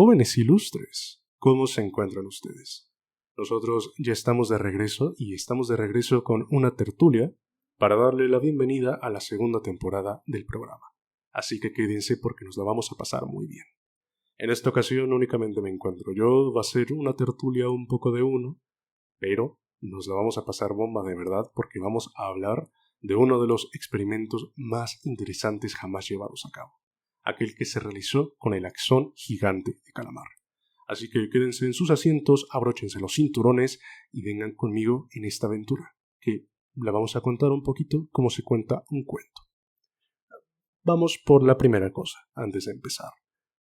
Jóvenes ilustres, ¿cómo se encuentran ustedes? Nosotros ya estamos de regreso y estamos de regreso con una tertulia para darle la bienvenida a la segunda temporada del programa. Así que quédense porque nos la vamos a pasar muy bien. En esta ocasión únicamente me encuentro yo, va a ser una tertulia un poco de uno, pero nos la vamos a pasar bomba de verdad porque vamos a hablar de uno de los experimentos más interesantes jamás llevados a cabo, aquel que se realizó con el axón gigante de calamar. Así que quédense en sus asientos, abróchense los cinturones y vengan conmigo en esta aventura, que la vamos a contar un poquito como se cuenta un cuento. Vamos por la primera cosa, antes de empezar.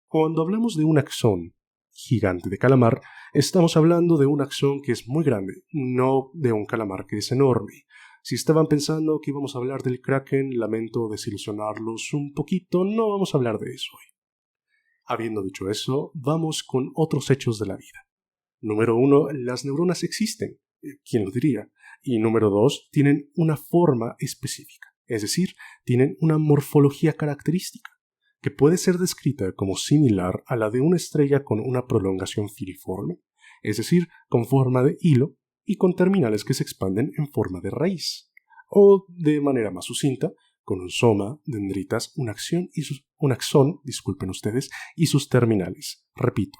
Cuando hablamos de un axón gigante de calamar, estamos hablando de un axón que es muy grande, no de un calamar que es enorme. Si estaban pensando que íbamos a hablar del Kraken, lamento desilusionarlos un poquito, no vamos a hablar de eso hoy. Habiendo dicho eso, vamos con otros hechos de la vida. Número 1, las neuronas existen, ¿quién lo diría? Y número 2, tienen una forma específica, es decir, tienen una morfología característica, que puede ser descrita como similar a la de una estrella con una prolongación filiforme, es decir, con forma de hilo y con terminales que se expanden en forma de raíz, o de manera más sucinta, con un soma, dendritas, un axón y sus terminales. Repito,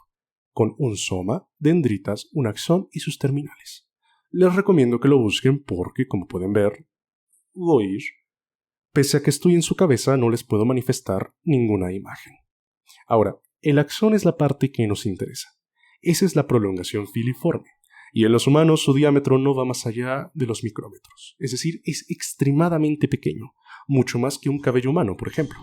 con un soma, dendritas, un axón y sus terminales. Les recomiendo que lo busquen porque, como pueden ver o oír, pese a que estoy en su cabeza, no les puedo manifestar ninguna imagen. Ahora, el axón es la parte que nos interesa. Esa es la prolongación filiforme. Y en los humanos su diámetro no va más allá de los micrómetros. Es decir, es extremadamente pequeño, mucho más que un cabello humano, por ejemplo.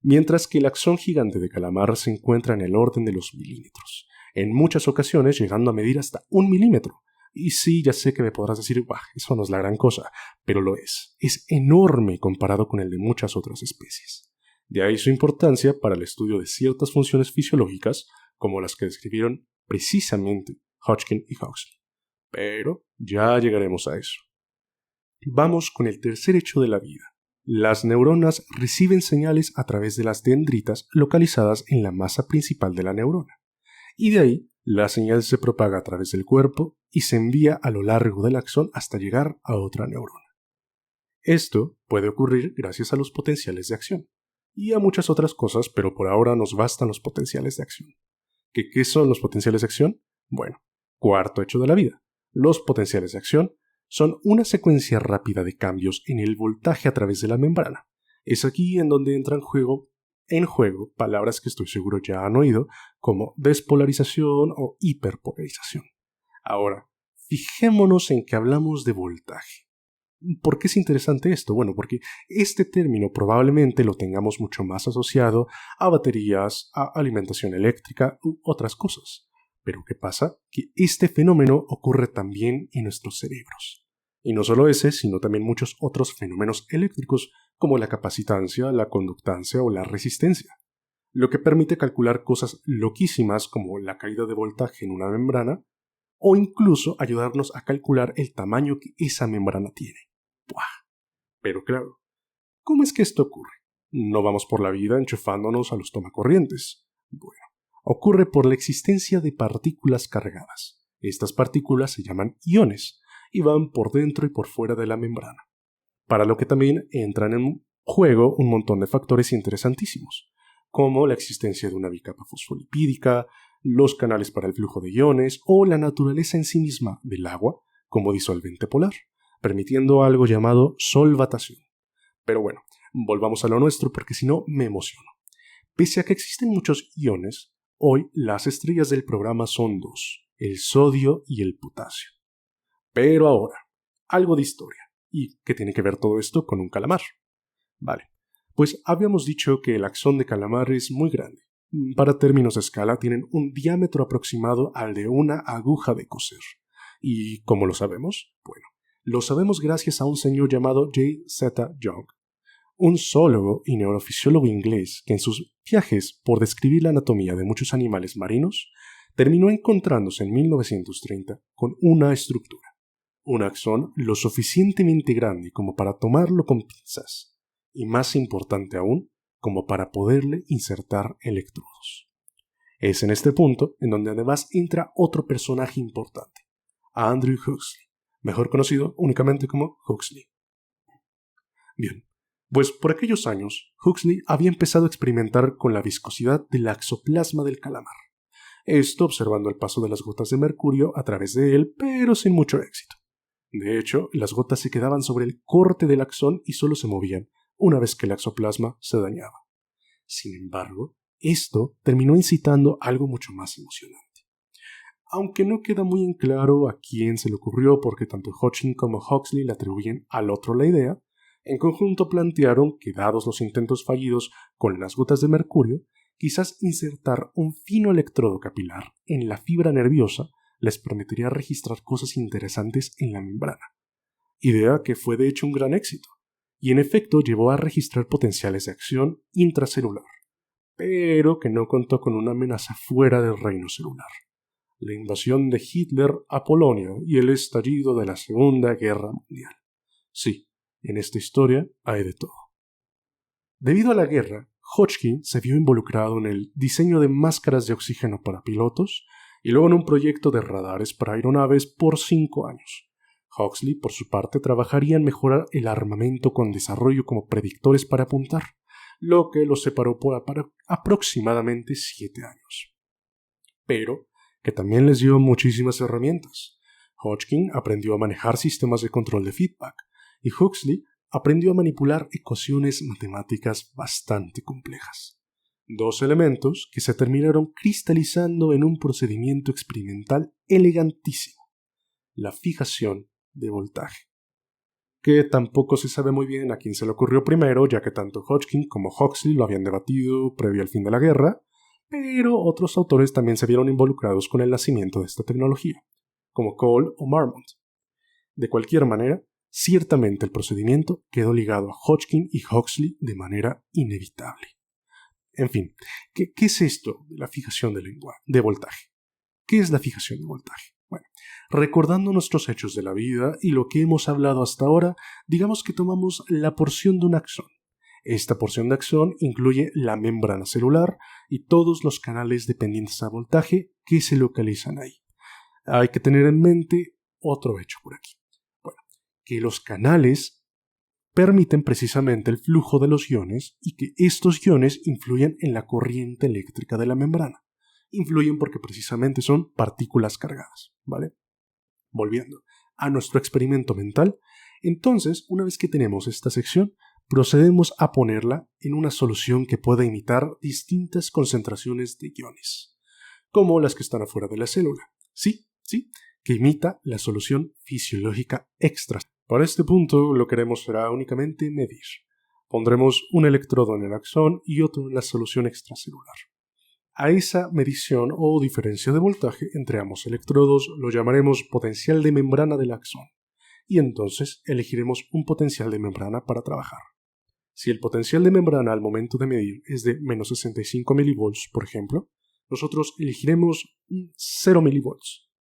Mientras que el axón gigante de calamar se encuentra en el orden de los milímetros, en muchas ocasiones llegando a medir hasta 1 milímetro. Y sí, ya sé que me podrás decir, bah, eso no es la gran cosa, pero lo es. Es enorme comparado con el de muchas otras especies. De ahí su importancia para el estudio de ciertas funciones fisiológicas, como las que describieron precisamente Hodgkin y Huxley. Pero ya llegaremos a eso. Vamos con el tercer hecho de la vida. Las neuronas reciben señales a través de las dendritas localizadas en la masa principal de la neurona. Y de ahí, la señal se propaga a través del cuerpo y se envía a lo largo del axón hasta llegar a otra neurona. Esto puede ocurrir gracias a los potenciales de acción y a muchas otras cosas, pero por ahora nos bastan los potenciales de acción. ¿Qué son los potenciales de acción? Bueno, cuarto hecho de la vida. Los potenciales de acción son una secuencia rápida de cambios en el voltaje a través de la membrana. Es aquí en donde entran en juego palabras que estoy seguro ya han oído, como despolarización o hiperpolarización. Ahora, fijémonos en que hablamos de voltaje. ¿Por qué es interesante esto? Bueno, porque este término probablemente lo tengamos mucho más asociado a baterías, a alimentación eléctrica u otras cosas. Pero ¿qué pasa? Que este fenómeno ocurre también en nuestros cerebros. Y no solo ese, sino también muchos otros fenómenos eléctricos, como la capacitancia, la conductancia o la resistencia, lo que permite calcular cosas loquísimas como la caída de voltaje en una membrana, o incluso ayudarnos a calcular el tamaño que esa membrana tiene. ¡Buah! Pero claro, ¿cómo es que esto ocurre? No vamos por la vida enchufándonos a los tomacorrientes. Bueno, ocurre por la existencia de partículas cargadas. Estas partículas se llaman iones y van por dentro y por fuera de la membrana, para lo que también entran en juego un montón de factores interesantísimos, como la existencia de una bicapa fosfolipídica, los canales para el flujo de iones o la naturaleza en sí misma del agua como disolvente polar, permitiendo algo llamado solvatación. Pero bueno, volvamos a lo nuestro porque si no me emociono. Pese a que existen muchos iones, hoy las estrellas del programa son 2, el sodio y el potasio. Pero ahora, algo de historia. ¿Y qué tiene que ver todo esto con un calamar? Vale, pues habíamos dicho que el axón de calamar es muy grande. Para términos de escala tienen un diámetro aproximado al de una aguja de coser. ¿Y cómo lo sabemos? Bueno, lo sabemos gracias a un señor llamado J. Z. Young, un zoólogo y neurofisiólogo inglés que en sus viajes por describir la anatomía de muchos animales marinos terminó encontrándose en 1930 con una estructura, un axón lo suficientemente grande como para tomarlo con pinzas y más importante aún, como para poderle insertar electrodos. Es en este punto en donde además entra otro personaje importante, Andrew Huxley, mejor conocido únicamente como Huxley. Bien, pues por aquellos años, Huxley había empezado a experimentar con la viscosidad del axoplasma del calamar. Esto observando el paso de las gotas de mercurio a través de él, pero sin mucho éxito. De hecho, las gotas se quedaban sobre el corte del axón y solo se movían una vez que el axoplasma se dañaba. Sin embargo, esto terminó incitando algo mucho más emocionante. Aunque no queda muy en claro a quién se le ocurrió porque tanto Hodgkin como Huxley le atribuyen al otro la idea, en conjunto plantearon que, dados los intentos fallidos con las gotas de mercurio, quizás insertar un fino electrodo capilar en la fibra nerviosa les permitiría registrar cosas interesantes en la membrana. Idea que fue de hecho un gran éxito, y en efecto llevó a registrar potenciales de acción intracelular, pero que no contó con una amenaza fuera del reino celular: la invasión de Hitler a Polonia y el estallido de la Segunda Guerra Mundial. Sí, en esta historia hay de todo. Debido a la guerra, Hodgkin se vio involucrado en el diseño de máscaras de oxígeno para pilotos y luego en un proyecto de radares para aeronaves por 5 años. Huxley, por su parte, trabajaría en mejorar el armamento con desarrollo como predictores para apuntar, lo que los separó por aproximadamente 7 años. Pero que también les dio muchísimas herramientas. Hodgkin aprendió a manejar sistemas de control de feedback y Huxley aprendió a manipular ecuaciones matemáticas bastante complejas. Dos elementos que se terminaron cristalizando en un procedimiento experimental elegantísimo: la fijación de voltaje, que tampoco se sabe muy bien a quién se le ocurrió primero, ya que tanto Hodgkin como Huxley lo habían debatido previo al fin de la guerra, pero otros autores también se vieron involucrados con el nacimiento de esta tecnología, como Cole o Marmont. De cualquier manera, ciertamente el procedimiento quedó ligado a Hodgkin y Huxley de manera inevitable. En fin, ¿qué es esto de la fijación de voltaje? ¿Qué es la fijación de voltaje? Bueno, recordando nuestros hechos de la vida y lo que hemos hablado hasta ahora, digamos que tomamos la porción de un axón. Esta porción de axón incluye la membrana celular y todos los canales dependientes a voltaje que se localizan ahí. Hay que tener en mente otro hecho por aquí. Bueno, que los canales permiten precisamente el flujo de los iones y que estos iones influyen en la corriente eléctrica de la membrana. Influyen porque precisamente son partículas cargadas, ¿vale? Volviendo a nuestro experimento mental, entonces, una vez que tenemos esta sección, procedemos a ponerla en una solución que pueda imitar distintas concentraciones de iones, como las que están afuera de la célula. Sí, que imita la solución fisiológica extra. Para este punto, lo que haremos será únicamente medir. Pondremos un electrodo en el axón y otro en la solución extracelular. A esa medición o diferencia de voltaje entre ambos electrodos lo llamaremos potencial de membrana del axón, y entonces elegiremos un potencial de membrana para trabajar. Si el potencial de membrana al momento de medir es de menos 65 milivolts, por ejemplo, nosotros elegiremos 0 milivolts.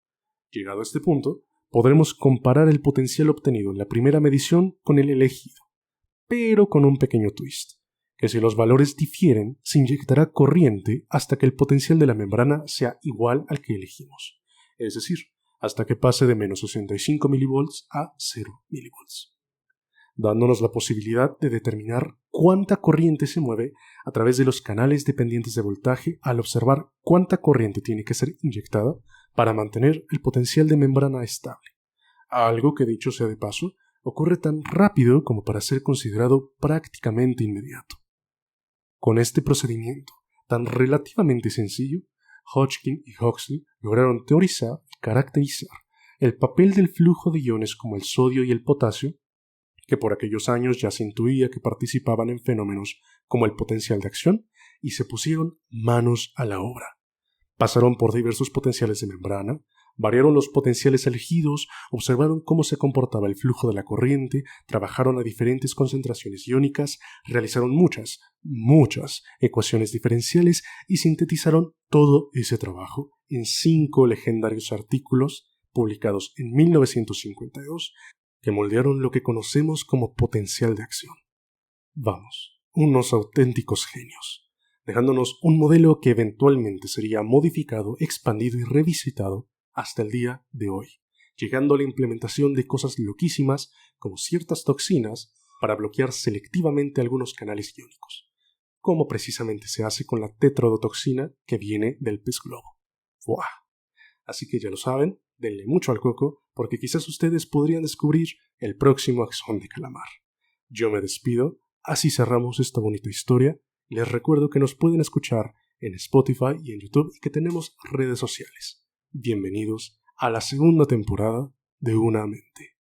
Llegado a este punto, podremos comparar el potencial obtenido en la primera medición con el elegido, pero con un pequeño twist, que si los valores difieren, se inyectará corriente hasta que el potencial de la membrana sea igual al que elegimos, es decir, hasta que pase de menos 65 milivolts a 0 milivolts, dándonos la posibilidad de determinar cuánta corriente se mueve a través de los canales dependientes de voltaje al observar cuánta corriente tiene que ser inyectada para mantener el potencial de membrana estable, algo que, dicho sea de paso, ocurre tan rápido como para ser considerado prácticamente inmediato. Con este procedimiento tan relativamente sencillo, Hodgkin y Huxley lograron teorizar y caracterizar el papel del flujo de iones como el sodio y el potasio, que por aquellos años ya se intuía que participaban en fenómenos como el potencial de acción, y se pusieron manos a la obra. Pasaron por diversos potenciales de membrana, variaron los potenciales elegidos, observaron cómo se comportaba el flujo de la corriente, trabajaron a diferentes concentraciones iónicas, realizaron muchas ecuaciones diferenciales y sintetizaron todo ese trabajo en 5 legendarios artículos publicados en 1952 que moldearon lo que conocemos como potencial de acción. Vamos, unos auténticos genios. dejándonos un modelo que eventualmente sería modificado, expandido y revisitado hasta el día de hoy, llegando a la implementación de cosas loquísimas como ciertas toxinas para bloquear selectivamente algunos canales iónicos, como precisamente se hace con la tetrodotoxina que viene del pez globo. ¡Buah! Así que ya lo saben, denle mucho al coco porque quizás ustedes podrían descubrir el próximo axón de calamar. Yo me despido, así cerramos esta bonita historia. Les recuerdo que nos pueden escuchar en Spotify y en YouTube y que tenemos redes sociales. Bienvenidos a la segunda temporada de Una Mente.